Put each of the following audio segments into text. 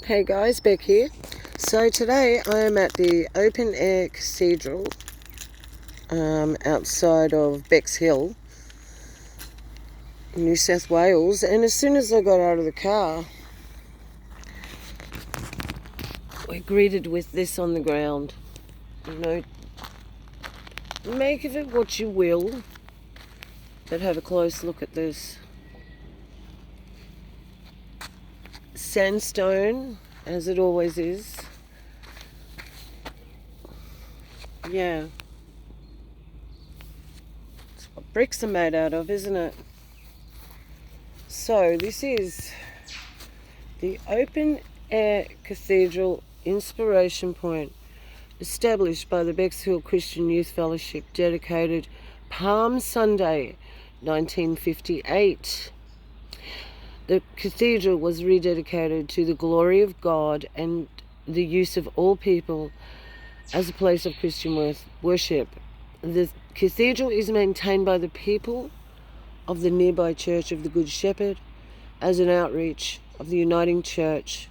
Hey guys, Beck here. So today I am at the open air cathedral outside of Bexhill, New South Wales, and as soon as I got out of the car, we're greeted with this on the ground. Make of it what you will, but have a close look at this. Sandstone, as it always is. Yeah. It's what bricks are made out of, isn't it? So this is the open air cathedral inspiration point, established by the Bexhill Christian Youth Fellowship, dedicated Palm Sunday 1958. The cathedral was rededicated to the glory of God and the use of all people as a place of Christian worship. The cathedral is maintained by the people of the nearby Church of the Good Shepherd as an outreach of the uniting church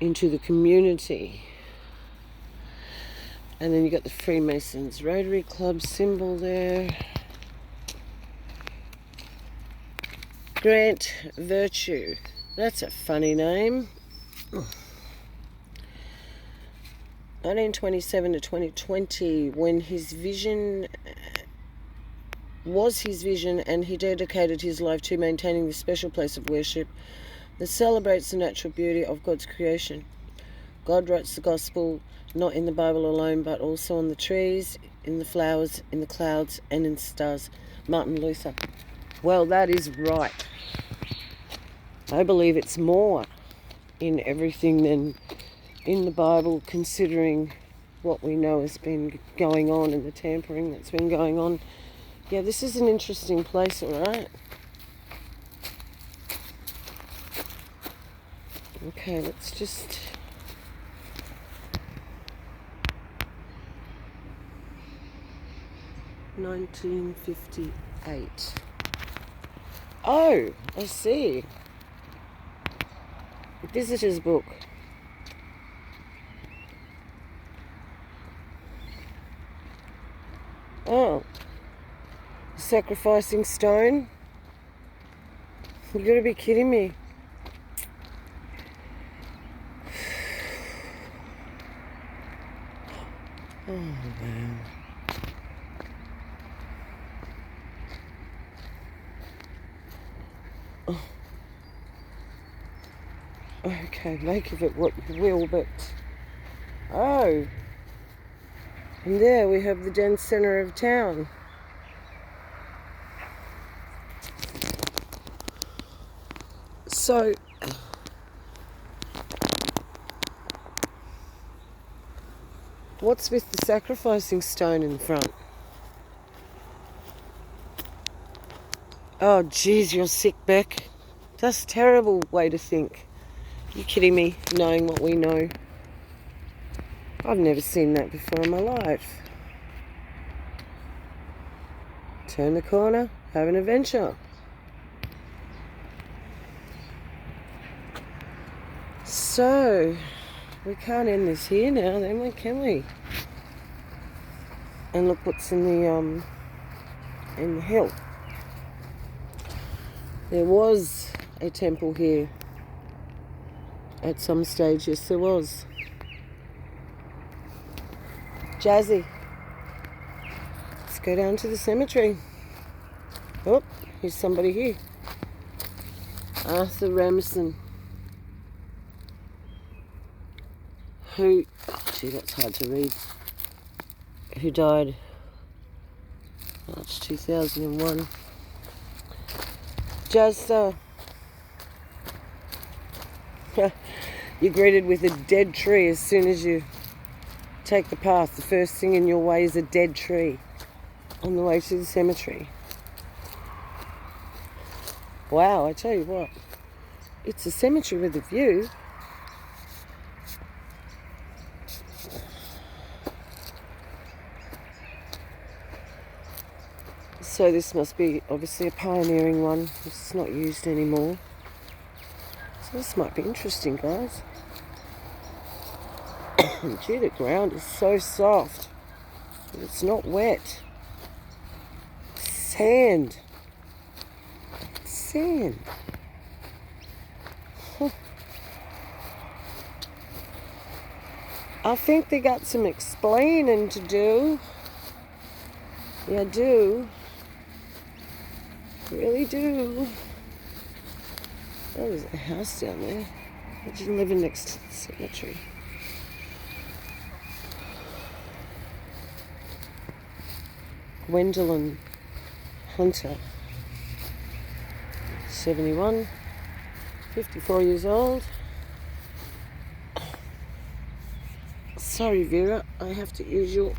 into the community. And then you got the Freemasons Rotary Club symbol there. Grant Virtue, that's a funny name. 1927 to 2020, when his vision and he dedicated his life to maintaining this special place of worship that celebrates the natural beauty of God's creation. God writes the gospel not in the Bible alone, but also on the trees, in the flowers, in the clouds, and in stars. Martin Luther. Well, that is right. I believe it's more in everything than in the Bible, considering what we know has been going on and the tampering that's been going on. Yeah, this is an interesting place, all right? Okay, let's just... $1958. Oh, I see. Visitor's book. Oh. Sacrificing stone? You gotta be kidding me. Oh, man. Oh. Okay, make of it what you will, but... Oh. And there we have the dense centre of town. So, what's with the sacrificing stone in the front? Oh, geez, you're sick, Beck. That's a terrible way to think. You kidding me, knowing what we know? I've never seen that before in my life. Turn the corner, have an adventure. So, we can't end this here now, then, can we? And look what's in the hill. There was a temple here at some stage. Yes, there was. Jazzy. Let's go down to the cemetery. Oh, here's somebody here. Arthur Ramsden. Who, gee, that's hard to read. Who died March 2001. Just, you're greeted with a dead tree as soon as you take the path. The first thing in your way is a dead tree on the way to the cemetery. Wow, I tell you what, it's a cemetery with a view. So this must be obviously a pioneering one. It's not used anymore. So this might be interesting, guys. Gee, the ground is so soft. It's not wet. Sand. Sand. Huh. I think they got some explaining to do. Yeah, I do. Really do. Oh, there's a house down there. Imagine living next to the cemetery. Gwendolyn Hunter, 71, 54 years old. Sorry, Vera, I have to use your,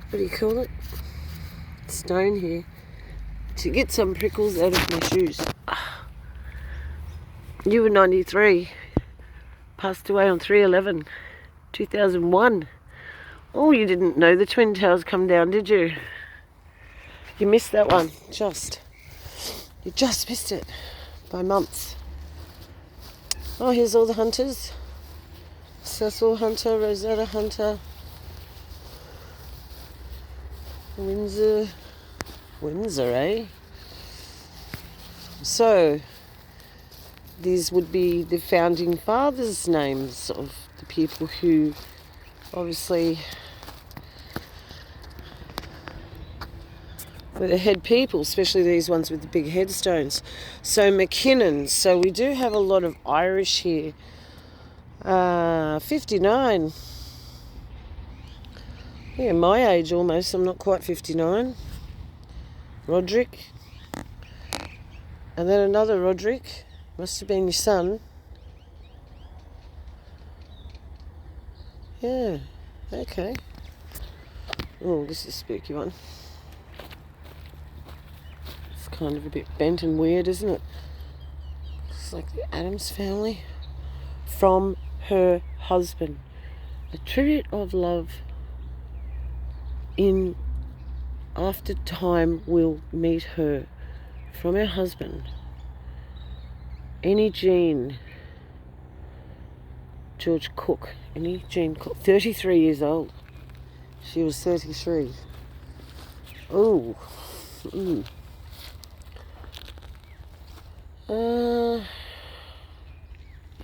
what do you call it? Stone here to get some prickles out of my shoes. You were 93, passed away on 3/11/2001. Oh, you didn't know the Twin Towers come down, did you? You missed that one, you just missed it by months. Oh, here's all the hunters. Cecil Hunter, Rosetta Hunter, Windsor, eh? So, these would be the founding fathers' names of the people who obviously were the head people, especially these ones with the big headstones. So McKinnon, so we do have a lot of Irish here. 59. Yeah, my age almost, I'm not quite 59. Roderick. And then another Roderick, must have been your son. Yeah, okay. Oh, this is a spooky one. It's kind of a bit bent and weird, isn't it? It's like the Addams family. From her husband. A tribute of love in after time will meet her. From her husband. Any Jean. George Cook. Any Jean Cook. 33 years old. She was 33. Oh.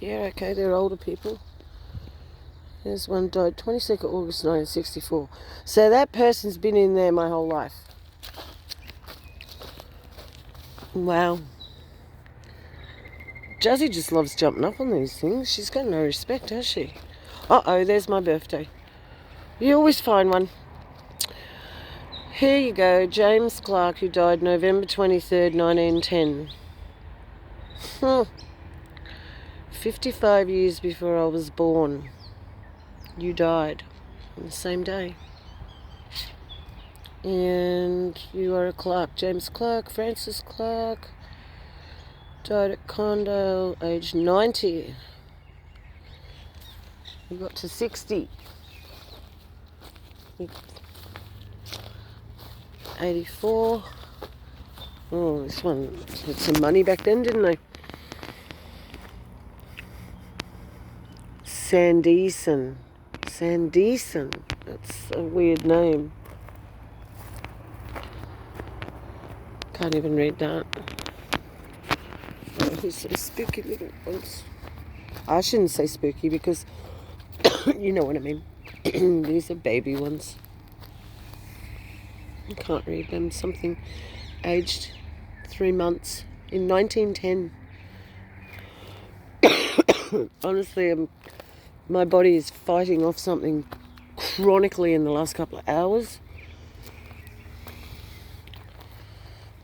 Yeah, okay, they're older people. There's one died 22nd August 1964. So that person's been in there my whole life. Wow. Jazzy just loves jumping up on these things. She's got no respect, has she? Uh-oh, there's my birthday. You always find one. Here you go, James Clark, who died November 23rd, 1910. 55 years before I was born. You died on the same day. And you are a Clark. James Clark, Francis Clark, died at Condale, age 90. You got to 60. 84. Oh, this one had some money back then, didn't they? Sandeeson. That's a weird name. Can't even read that. Oh, here's some spooky little ones. I shouldn't say spooky because you know what I mean. These are baby ones. I can't read them. Something aged 3 months in 1910. Honestly, my body is fighting off something chronically in the last couple of hours.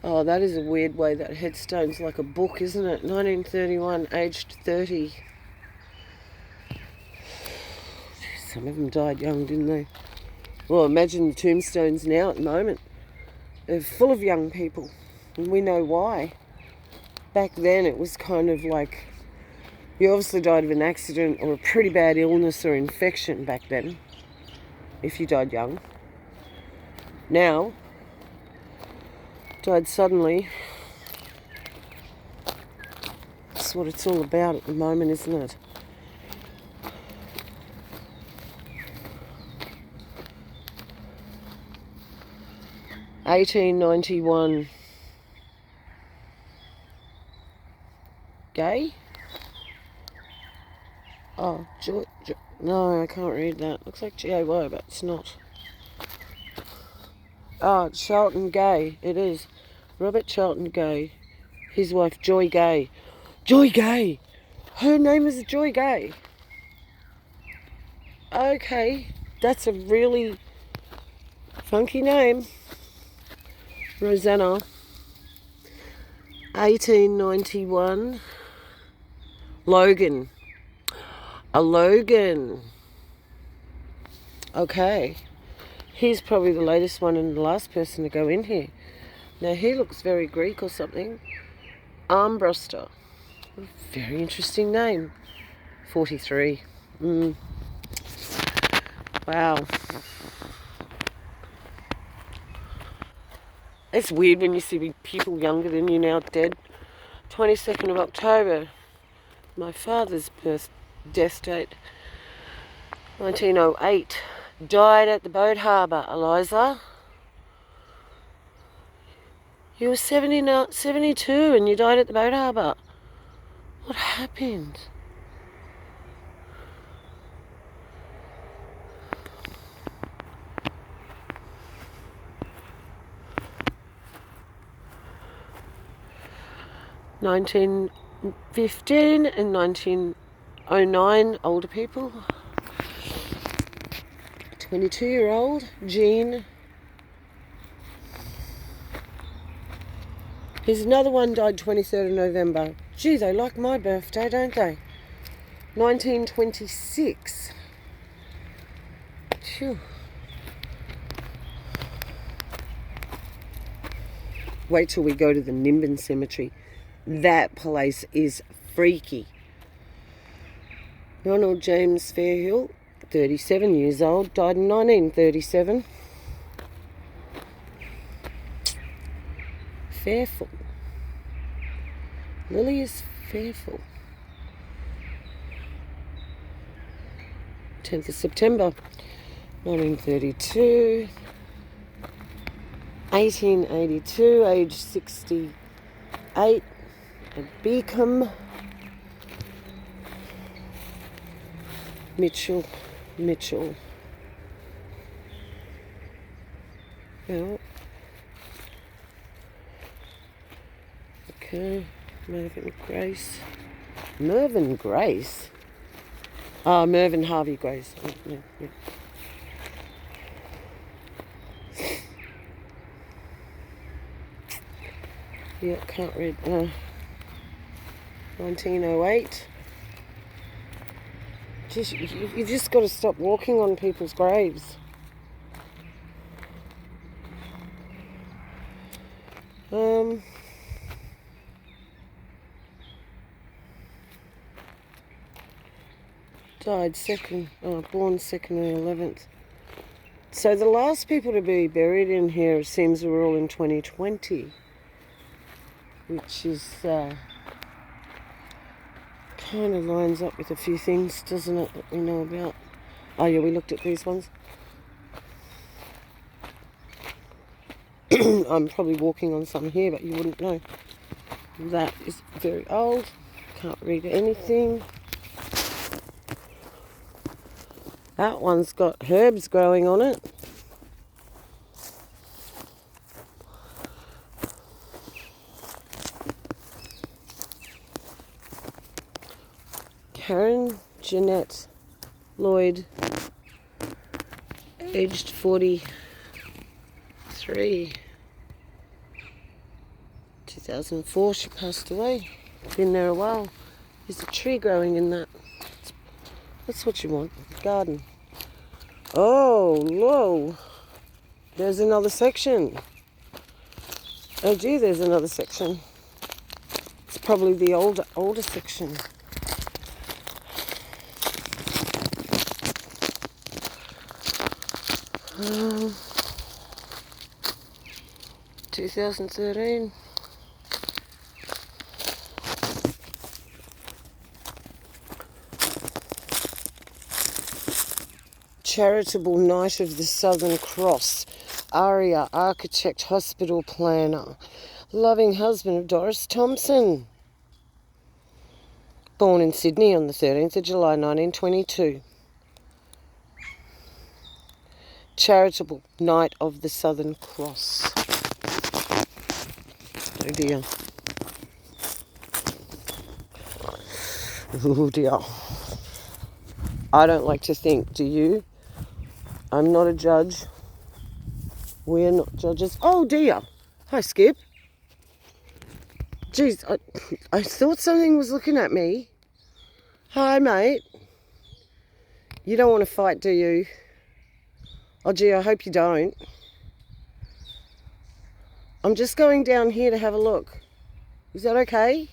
Oh, that is a weird way. That headstone's like a book, isn't it? 1931, aged 30. Some of them died young, didn't they? Well, imagine the tombstones now at the moment. They're full of young people. And we know why. Back then it was kind of like, you obviously died of an accident or a pretty bad illness or infection back then, if you died young. Now, died suddenly, That's what it's all about at the moment, isn't it? $18.91. Gay? Oh, no, I can't read that. Looks like G-A-Y, but it's not. Oh, Charlton Gay. It is. Robert Charlton Gay. His wife, Joy Gay. Joy Gay! Her name is Joy Gay. Okay, that's a really funky name. Rosanna. 1891. Logan. A Logan. Okay. He's probably the latest one and the last person to go in here. Now he looks very Greek or something. Armbruster. Very interesting name. 43. Wow. It's weird when you see people younger than you now dead. 22nd of October. My father's death date. 1908. Died at the boat harbour, Eliza. You were 72 and you died at the boat harbour. What happened? (1915) and 1909, older people. 22-year-old Jean. Here's another one, died 23rd of November. Gee, they like my birthday, don't they? 1926. Phew. Wait till we go to the Nimbin Cemetery. That place is freaky. Ronald James Fairhill, 37 years old, died in 1937. Fairfield. Lily is Fairfield. 10th of September, 1932. 1882, age 68, at Beacom. Mitchell. Well, okay, Mervyn Grace. Mervyn Grace? Oh, Mervyn Harvey Grace. Yeah. Yeah, can't read. 1908. You just got to stop walking on people's graves. Died born 2nd and 11th. So the last people to be buried in here, it seems, were all in 2020. Which is kind of lines up with a few things, doesn't it, that we know about. Oh yeah, we looked at these ones. I'm probably walking on some here, but you wouldn't know. That is very old. Can't read anything. That one's got herbs growing on it. Karen Jeanette Lloyd, aged 43. 2004 she passed away. Been there a while. There's a tree growing in that. That's what you want. Garden. Oh, whoa. There's another section. Oh gee, there's another section. It's probably the older section. 2013. Charitable Knight of the Southern Cross. Aria, architect, hospital planner. Loving husband of Doris Thompson. Born in Sydney on the 13th of July 1922. Charitable Knight of the Southern Cross. Oh dear. Oh dear. I don't like to think, do you? I'm not a judge. We're not judges. Oh dear. Hi, Skip. Jeez, I thought something was looking at me. Hi, mate. You don't want to fight, do you? Oh, gee, I hope you don't. I'm just going down here to have a look. Is that okay?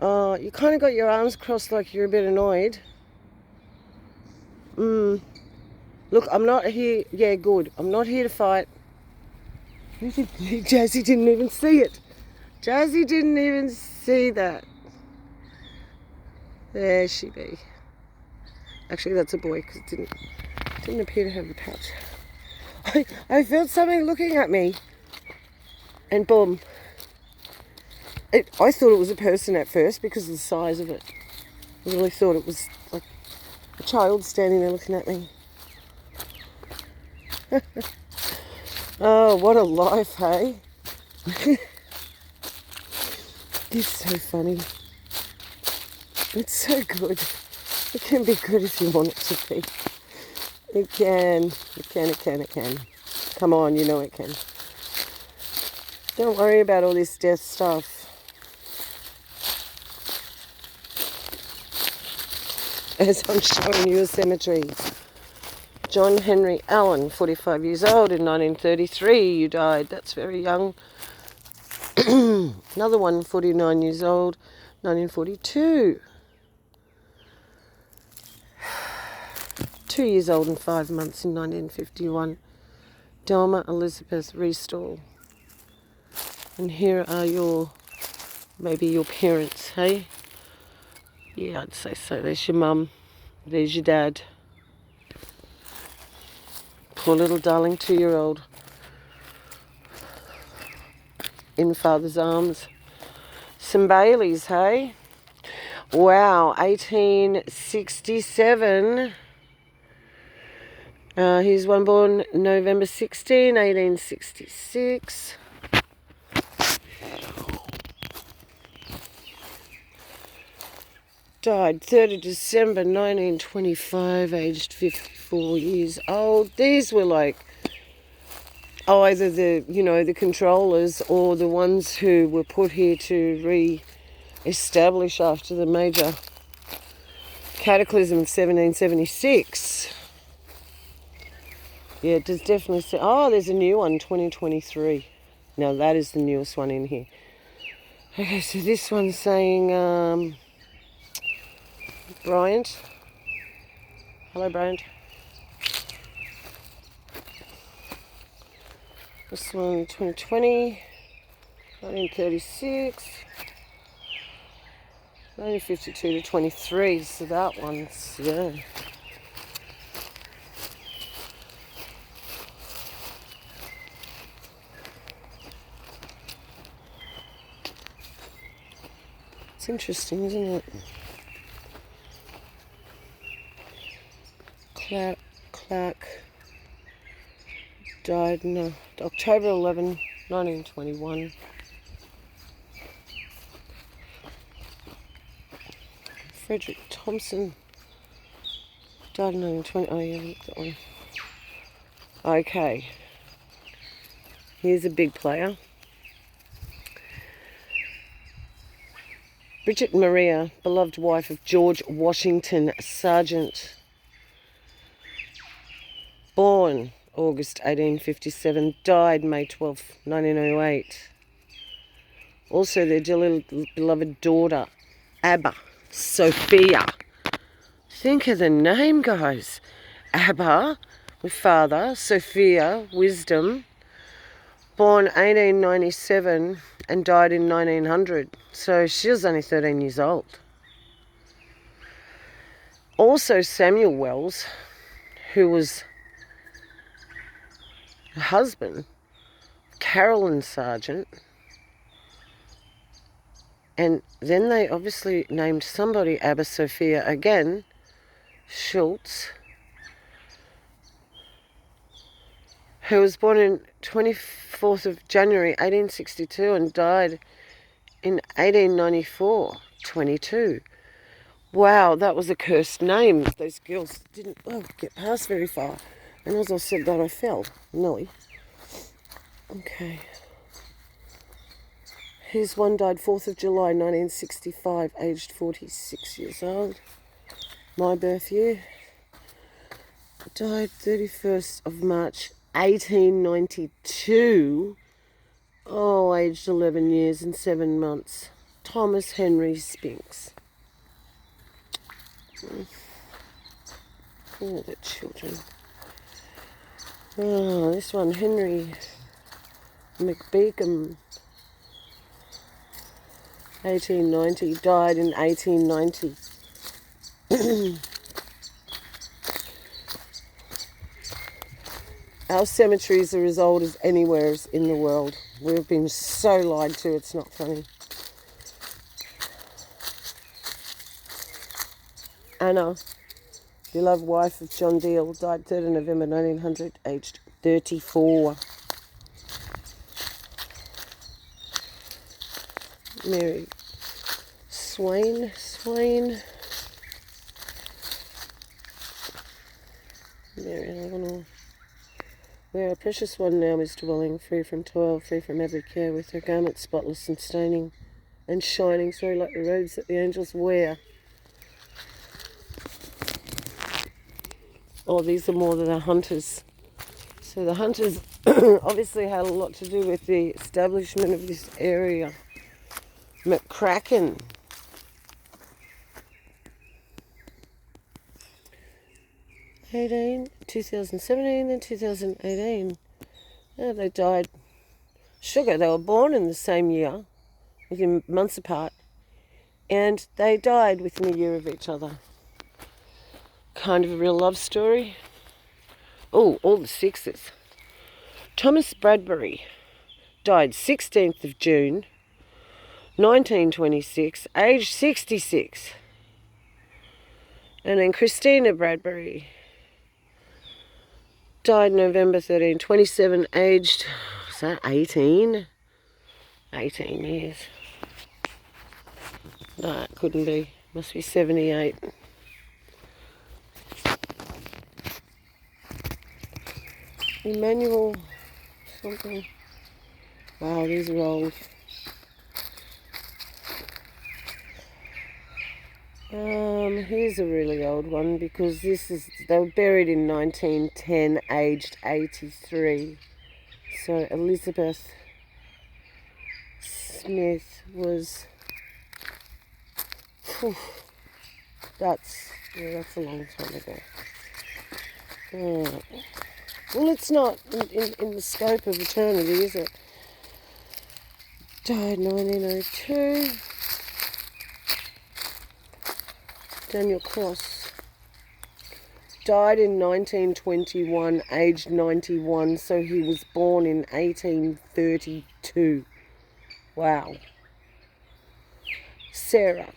You kind of got your arms crossed like you're a bit annoyed. Look, I'm not here. Yeah, good. I'm not here to fight. Jazzy didn't even see it. Jazzy didn't even see that. There she be. Actually, that's a boy because it didn't appear to have the pouch. I felt something looking at me, and boom. I thought it was a person at first because of the size of it. I really thought it was like a child standing there looking at me. Oh, what a life, hey? It's so funny. It's so good. It can be good if you want it to be. It can. It can. Come on, you know it can. Don't worry about all this death stuff. As I'm showing you a cemetery. John Henry Allen, 45 years old in 1933. You died. That's very young. Another one, 49 years old, 1942. 2 years old and 5 months in 1951. Delma Elizabeth Restall. And here are maybe your parents, hey? Yeah, I'd say so. There's your mum. There's your dad. Poor little darling 2-year-old. In father's arms. Some Baileys, hey? Wow, 1867. Here's one born November 16, 1866. Died 3rd of December 1925, aged 54 years old. These were like either the controllers or the ones who were put here to re-establish after the major cataclysm of 1776. Yeah, it does definitely say, oh, there's a new one, 2023. Now that is the newest one in here. Okay, so this one's saying, Bryant. Hello, Bryant. This one, 2020, 1936, 1952 to 23, so that one's, yeah. It's interesting, isn't it? Clark died no, October 11, 1921. Frederick Thompson died in 1920. Oh yeah, look at that one. Okay. Here's a big player. Bridget Maria, beloved wife of George Washington Sargent. Born August 1857, died May 12, 1908. Also their dearly beloved daughter, Abba Sophia. Think of the name, guys. Abba, with father, Sophia, wisdom. Born 1897 and died in 1900. So she was only 13 years old. Also Samuel Wells, who was her husband, Carolyn Sargent. And then they obviously named somebody Abba Sophia again, Schultz, who was born in 24th of January 1862 and died in 1894, 22. Wow, that was a cursed name. Those girls didn't get past very far. And as I said that, I fell. Nelly. Okay. Here's one died 4th of July 1965, aged 46 years old. My birth year. Died 31st of March 1892. Oh, aged 11 years and 7 months. Thomas Henry Spinks. Oh, the children. Oh, this one, Henry McBeacom, 1890, died in 1890. Our cemeteries are as old as anywhere in the world. We've been so lied to, it's not funny. Anna, beloved wife of John Deal, died 3rd of November 1900, aged 34. Mary Swain. Mary Eleanor. Where a precious one now is dwelling, free from toil, free from every care, with her garments spotless and staining and shining, like the robes that the angels wear. Oh, these are more than the hunters. So the hunters obviously had a lot to do with the establishment of this area. McCracken. '18, 2017, then 2018. Yeah, they died. Sugar, they were born in the same year, within months apart, and they died within a year of each other. Kind of a real love story. Oh, all the sixes. Thomas Bradbury died 16th of June, 1926, aged 66. And then Christina Bradbury died November 13, 27, aged, was that 18? 18 years. No, it couldn't be. Must be 78. Emmanuel something. Wow, these are old. Here's a really old one because they were buried in 1910, aged 83. So Elizabeth Smith was, that's a long time ago. Well, it's not in the scope of eternity, is it? Died 1902. Daniel Cross died in 1921, aged 91, so he was born in 1832. Wow. Sarah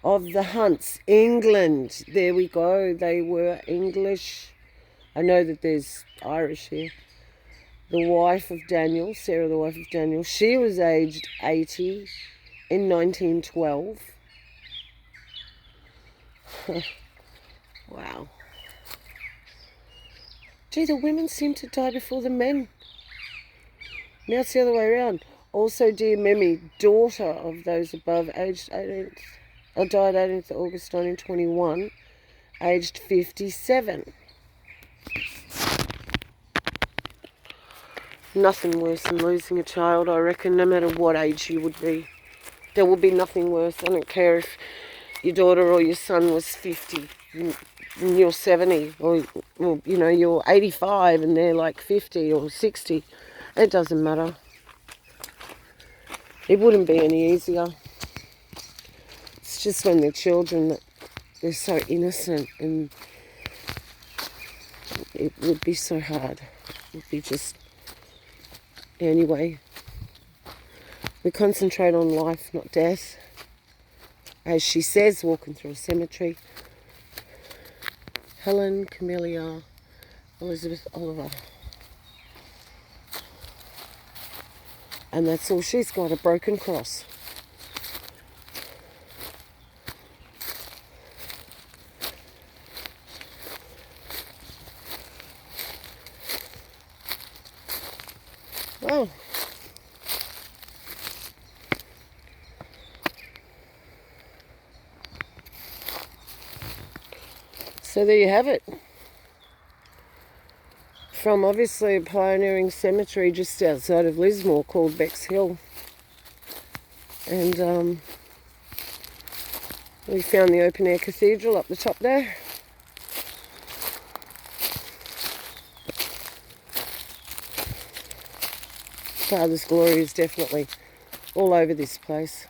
of the Hunts, England. There we go. They were English. I know that there's Irish here. The wife of Daniel, Sarah, the wife of Daniel, she was aged 80 in 1912. Wow. Gee, the women seem to die before the men. Now it's the other way around. Also, dear Mimi, daughter of those above, aged 18th, died 18th of August 1921, aged 57. Nothing worse than losing a child, I reckon, no matter what age you would be. There will be nothing worse. I don't care if your daughter or your son was 50 and you're 70, or you know, you're 85 and they're like 50 or 60. It doesn't matter. It wouldn't be any easier. It's just when they're children that they're so innocent and It would be so hard. It would be just... Anyway, we concentrate on life, not death. As she says, walking through a cemetery. Helen, Camellia, Elizabeth, Oliver. And that's all she's got, a broken cross. Oh. So there you have it. From obviously a pioneering cemetery just outside of Lismore called Beck's Hill. And we found the open air cathedral up the top there. Father's glory is definitely all over this place.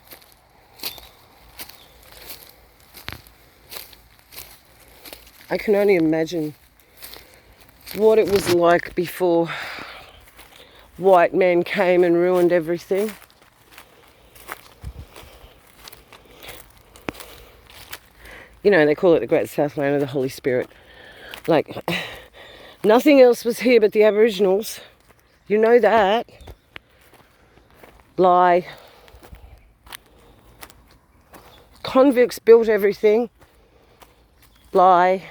I can only imagine what it was like before white men came and ruined everything. You know, they call it the Great Southland of the Holy Spirit. Like, nothing else was here but the Aboriginals. You know that. Lie. Convicts built everything. Lie.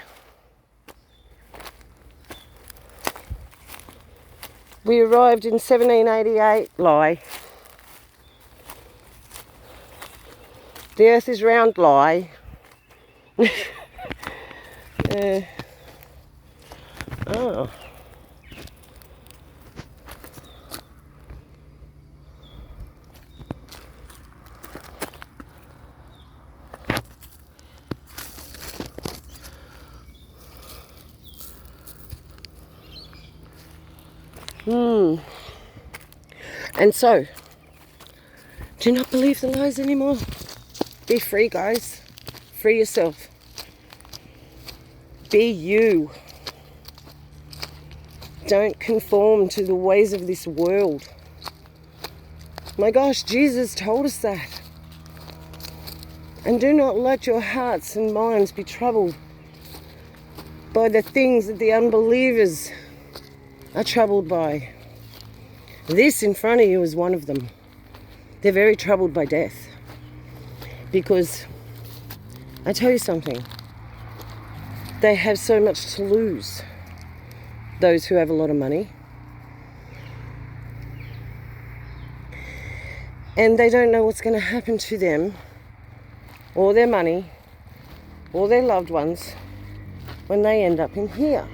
We arrived in 1788. Lie. The earth is round. Lie. Oh. And so, do not believe the lies anymore. Be free, guys. Free yourself. Be you. Don't conform to the ways of this world. My gosh, Jesus told us that. And do not let your hearts and minds be troubled by the things that the unbelievers are troubled by. This in front of you is one of them. They're very troubled by death. Because, I tell you something, they have so much to lose. Those who have a lot of money. And they don't know what's going to happen to them, or their money, or their loved ones, when they end up in here.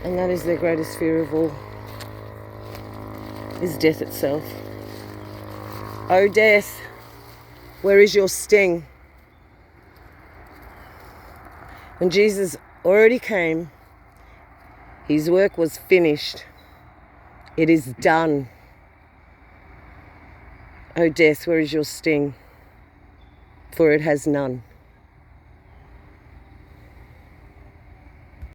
And that is their greatest fear of all, is death itself. Oh death, where is your sting? When Jesus already came, his work was finished. It is done. Oh death, where is your sting? For it has none.